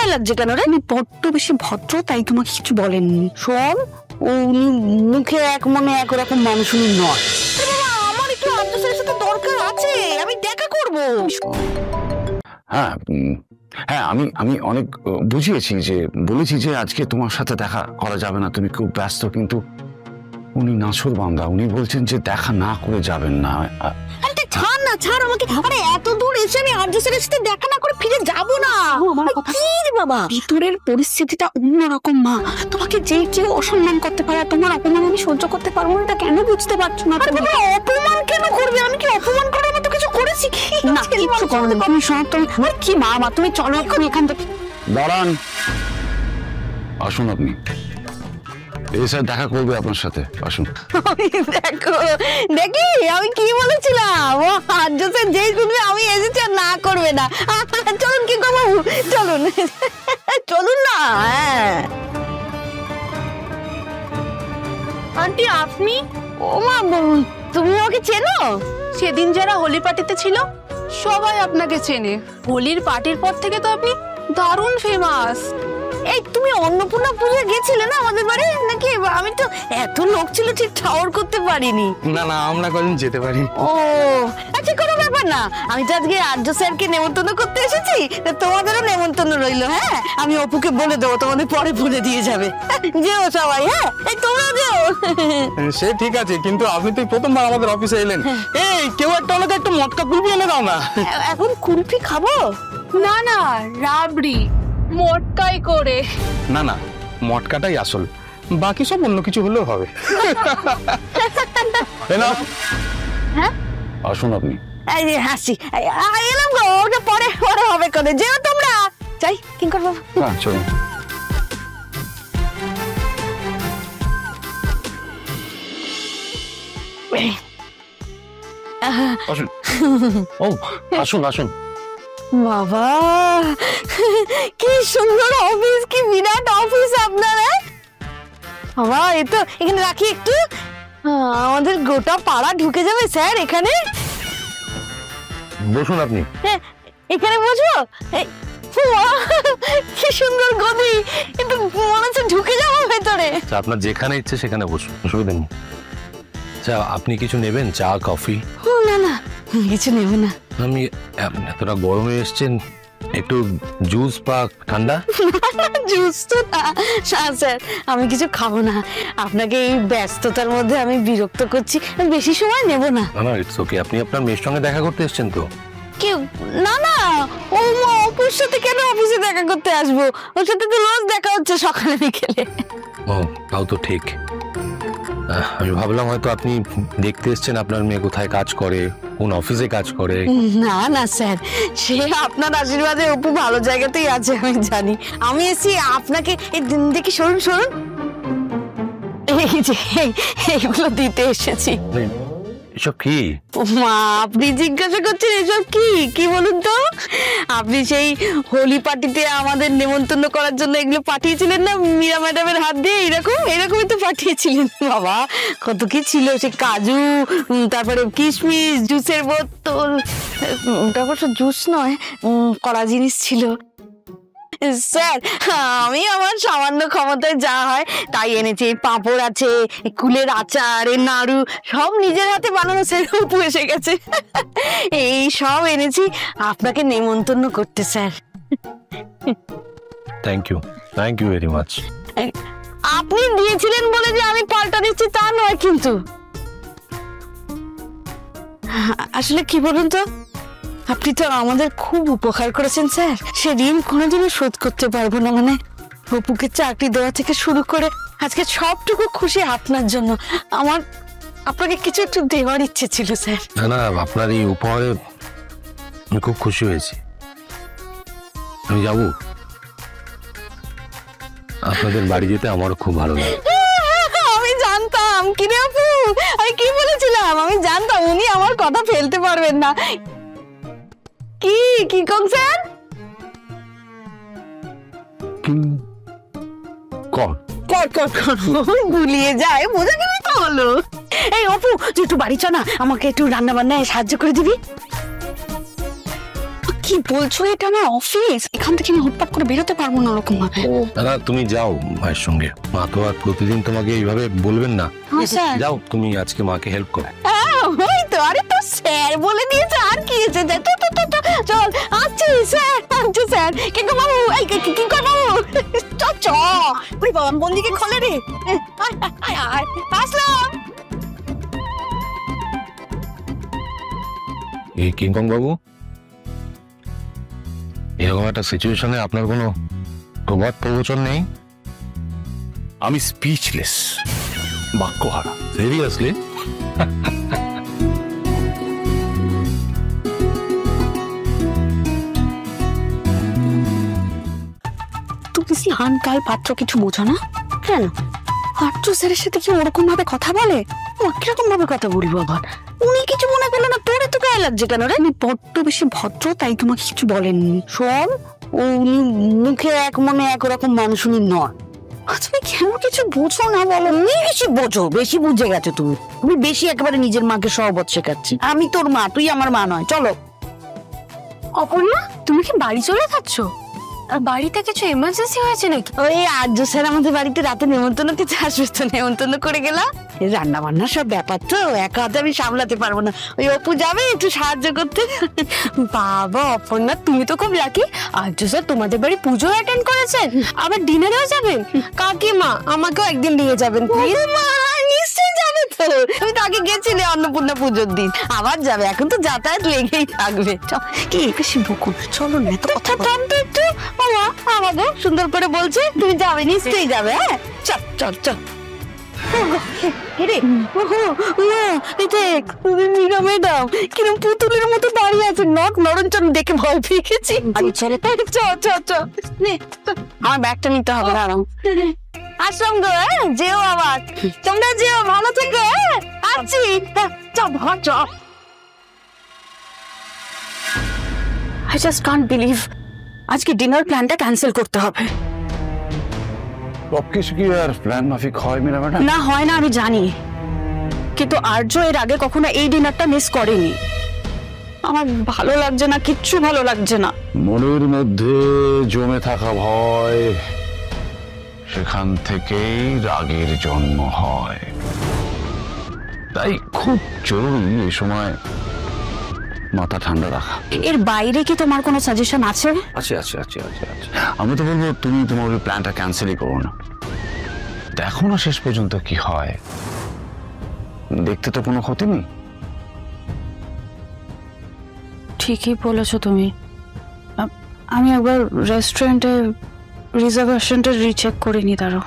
গায়ে লাগছে কেন রে? আমি বড্ড বেশি ভদ্র, তাই তোমাকে কিছু বলেননি। শোন, উনি মুখে এক মনে একরকম মানুষ উনি নয়। আমার একটু আর্যসের সাথে দরকার আছে, আমি দেখা করব। হ্যাঁ হ্যাঁ, আমি অনেক বুঝিয়েছি, যে বলেছি যে আজকে তোমার সাথে দেখা করা যাবে না, তুমি খুব ব্যস্ত, কিন্তু উনি নাছর বান্দা, উনি বলছেন যে দেখা না করে যাবেন না। ছাড় না, ছাড় আমাকে। আরে এত দূর এসে আমি আর্যসের সাথে দেখা না করে ফিরে যাব না। কি রে বাবা, ভিতরের পরিস্থিতিটা অন্যরকম মা। তোমাকে যে কেউ অসম্মান করতে পারে, তোমার অপমান আমি সহ্য করতে পারবো না, এটা কেন বুঝতে পারছো না? অপমান কেন করবে? আমি কি অপমান করার মতো কিছু করেছি? না, কিছু করবে না। তুমি শোনো, তুমি কি মা, তুমি চলো এখান থেকে। দাঁড়ান, আসুন আপনি। এই স্যার দেখা করবে আপনার সাথে, আসুন। দেখো দেখি আমি কি বলেছিলাম, আর্যসের যেই শুনবে আমি এসেছি আর না করবে না। চলুন কি করবো, চলুন চলুন না। আন্টি আপনি? ও মা, তুমি ওকে চেনো? সেদিন যারা হোলি পার্টিতে ছিল সবাই আপনাকে চেনে। হোলির পার্টির পর থেকে তো আপনি দারুণ ফেমাস। এই তুমি অন্নপূর্ণা পুজো গেছিলে না আমাদের বাড়ি নাকি? আমি তো এত লোক ছিল ঠিক ঠাওর করতে পারিনি। না না, আমরা কদিন যেতে পারি। ও আচ্ছা, কোনো ব্যাপার না। আমি তো আজকে আর্য স্যারকে নেমন্তন্ন করতে এসেছি, তোমাদেরও নেমন্তন্ন রইলো। হ্যাঁ, আমি অপুকে বলে দেবো, তোমাদের পরে বলে দিয়ে যাবে। যেও সবাই। হ্যাঁ, এই তোমরা যেও। সে ঠিক আছে, কিন্তু আপনি তো প্রথমবার আমাদের অফিসে এলেন। এই কেউ একটা হলে একটা মটকা কুলফি এনে দাও না। এখন কুলফি খাবো? না না, রাবড়ি মটকাই করে। না না, মটকাটাই আসল, বাকি সব অন্য কিছু হলেও হবে। আসুন আপনি। এই যে হাসি, এলাম গো, ওটা পরে পরে হবে করে। যেও তোমরা। যাই, কি করবো? হ্যাঁ চলুন। আসুন। ও আসুন আসুন। বাবা কি সুন্দর অফিস, কি বিরাট অফিস আপনার। বাবা, এই তো এখানে রাখি একটু, আমাদের গোটা পাড়া ঢুকে যাবে স্যার এখানে। বসুন আপনি। হ্যাঁ, এখানে বসবো। কি সুন্দর গদি, কিন্তু মনে হচ্ছে ঢুকে যাবো ভেতরে। আপনার যেখানে ইচ্ছে সেখানে বসুন, অসুবিধা নেই। আচ্ছা, আপনি কিছু নেবেন? চা, কফি? না না, কিছু নেব না। আমি এতটা গরমে এসছেন, একটু জুস বা ঠান্ডা? জুস তো না স্যার, আমি কিছু খাবো না। আপনাকে এই ব্যস্ততার মধ্যে আমি বিরক্ত করছি, বেশি সময় নেব না। না না, ইটস ওকে। আপনি আপনার মেয়ের সঙ্গে দেখা করতে এসছেন তো? কেউ না না, ও অপুর সাথে কেন অফিসে দেখা করতে আসবো? ওর সাথে তো রোজ দেখা হচ্ছে সকালে বিকেলে। ও, তাও তো ঠিক। আমি ভাবলাম হয়তো আপনি দেখতে এসছেন আপনার মেয়ে কোথায় কাজ করে, কোন অফিসে কাজ করে। না না স্যার, সে আপনার আশীর্বাদে অপু ভালো জায়গাতেই আছে, আমি জানি। আমি এসেছি আপনাকে দেখি, সরুন সরুন, এই যে এইগুলো দিতে এসেছি। এসব কি মা, আপনি জিজ্ঞাসা করছেন এসব কি? কি বলুন তো, আপনি সেই হোলি পার্টিতে আমাদের নেমন্তন্ন করার জন্য এগুলো পাঠিয়েছিলেন না মীরা ম্যাডামের হাত দিয়ে? এরকমই তো পাঠিয়েছিলেন। বাবা, কত কি ছিল, সে কাজু, তারপরে কিশমিশ, জুসের বোতল, ওটা অবশ্য জুস নয়, কড়া জিনিস ছিল। স্যার, আমি আমার সামান্য ক্ষমতায় যা হয় তাই এনেছি। পাঁপড় আছে, কুলের আচার, নাড়ু, সব নিজের হাতে বানানো। স্যার, অপু এসে গেছে, এই সব এনেছি আপনাকে নেমন্তন্ন করতে sir. Thank you very much. আপনি দিয়েছিলেন বলে যে আমি পাল্টা দিচ্ছি তা নয়, কিন্তু আসলে কি বলুন তো, আপনি তো আমাদের খুব উপকার করেছেন স্যার, সে ঋণ কোনোদিনও শোধ করতে পারবো না। মানে অপুকে চাকরি দেওয়া থেকে শুরু করে আজকে সবটুকু খুশি আপনার জন্য। আমার আপনাকে কিছু একটু দেওয়ার ইচ্ছে ছিল স্যার। না না, আপনার এই উপহারে আমি খুব খুশি হয়েছি। আমি যাব, আপনাদের বাড়ি যেতে আমারও খুব ভালো লাগে। আমি জানতাম, কি রে আপু, আমি কি বলেছিলাম? আমি জানতাম উনি আমার কথা ফেলতে পারবেন না। কি কি কোন স্যার? গুলিয়ে যায়, বোঝা গেল তো হলো। এই অপু, তুই একটু বাড়ি চ না, আমাকে একটু রান্না বান্নায় সাহায্য করে দিবি। কি কি বলছো? এটা আমার অফিস, এখান থেকে আমি হুটপাট করে বেরোতে পারবো না ওরকম ভাবে। দাদা তুমি যাও মায়ের সঙ্গে, মা তো আর প্রতিদিন তোমাকে এইভাবে বলবেন না। হ্যাঁ স্যার। যাও তুমি আজকে মাকে হেল্প করো। ওই তো, আরে তো স্যার বলে দিয়েছে, আর কি হয়েছে? চল আসছি স্যার, আসছি স্যার। কিন্তু বাবু, এই কি কর বাবু, চ ওই বাবা বন্দিকে খোলে রে। আসলাম। এই কিংকং বাবু, এরকম একটা সিচুয়েশনে আপনার কোনো প্রবাদ প্রবচন নেই? আমি স্পিচলেস, বাক্যহারা। সিরিয়াসলি? তুমি স্নান কাল পাত্র কিছু বোঝো না কেন? আর্য স্যারের সাথে কি ওরকম ভাবে কথা বলে? ও কিরকম ভাবে কথা বলবো আবার? উনি কিছু মনে করলো না, তোরে তো গায়ে লাগছে কেন রে? আমি বড্ড বেশি ভদ্র, তাই তোমাকে কিছু বলেননি। শোন, উনি মুখে এক মনে একরকম মানুষ উনি নয়। তুমি কেন কিছু বোঝো না বলো? তুমি বেশি বোঝো, বেশি বুঝে গেছো তুমি। তুমি বেশি একেবারে নিজের মাকে সহবত শেখাচ্ছি। আমি তোর মা, তুই আমার মা নয়। চলো। অপর্ণা, তুমি কি বাড়ি চলে যাচ্ছ? আর বাড়িতে কিছু এমার্জেন্সি হয়েছে নাকি? ওই আর্য স্যার আমাদের বাড়িতে রাতে নেমন্তন্ন খেতে আসবে, তো নেমন্তন্ন করে গেলাম। রান্না বান্না সব ব্যাপার তো একা হাতে আমি সামলাতে পারবো না। ওই অপু যাবে একটু সাহায্য করতে। বাবা অপর্ণা, তুমি তো খুব লাকি। আর্য স্যার তোমাদের বাড়ি পুজো অ্যাটেন্ড করেছেন, আবার ডিনারেও যাবেন। কাকিমা, আমাকেও একদিন নিয়ে যাবেন প্লিজ। নিশ্চয়ই যাবে তো, তুমি তো আগে গেছিলে অন্নপূর্ণা পুজোর দিন, আবার যাবে। এখন তো যাতায়াত লেগেই থাকবে। কি বেশি বকুন, চলো না এত কথা তো একটু। বাবা আমাকে সুন্দর করে বলছে তুমি যাবে, নিশ্চয়ই যাবে। হ্যাঁ চল চল চল। মীরা ম্যাডাম কিরম পুতুলের মতো দাঁড়িয়ে আছে, নখ নরঞ্চন দেখে ভয় পেয়ে গেছি। আমার ব্যাগটা নিতে হবে। আরাম আসলাম গো। হ্যাঁ যেও, আবার তোমরা যেও, ভালো থেকো। হ্যাঁ আসছি। I just can't believe আজকে ডিনার প্ল্যানটা ক্যান্সেল করতে হবে। সবকিছু কি আর প্ল্যান মাফিক হয় মীরা ম্যাডাম? না হয় না আমি জানি, কিন্তু আর্য এর আগে কখনো এই ডিনারটা মিস করেনি। আমার ভালো লাগছে না, কিচ্ছু ভালো লাগছে না। মনের মধ্যে জমে থাকা ভয়, সেখান থেকেই রাগের জন্ম হয়। তাই খুব জরুরি এই সময় মাথা ঠান্ডা রাখা। এর বাইরে কি তোমার কোনো সাজেশন আছে? আছে আছে আছে আছে আছে। আমি তো বলবো তুমি তোমার ওই প্ল্যানটা ক্যান্সেলই করো না, দেখো না শেষ পর্যন্ত কি হয়। দেখতে তো কোনো ক্ষতি নেই। ঠিকই বলেছো তুমি। আমি একবার রেস্টুরেন্টে রিজার্ভেশনটা রিচেক করে নি, দাঁড়াও।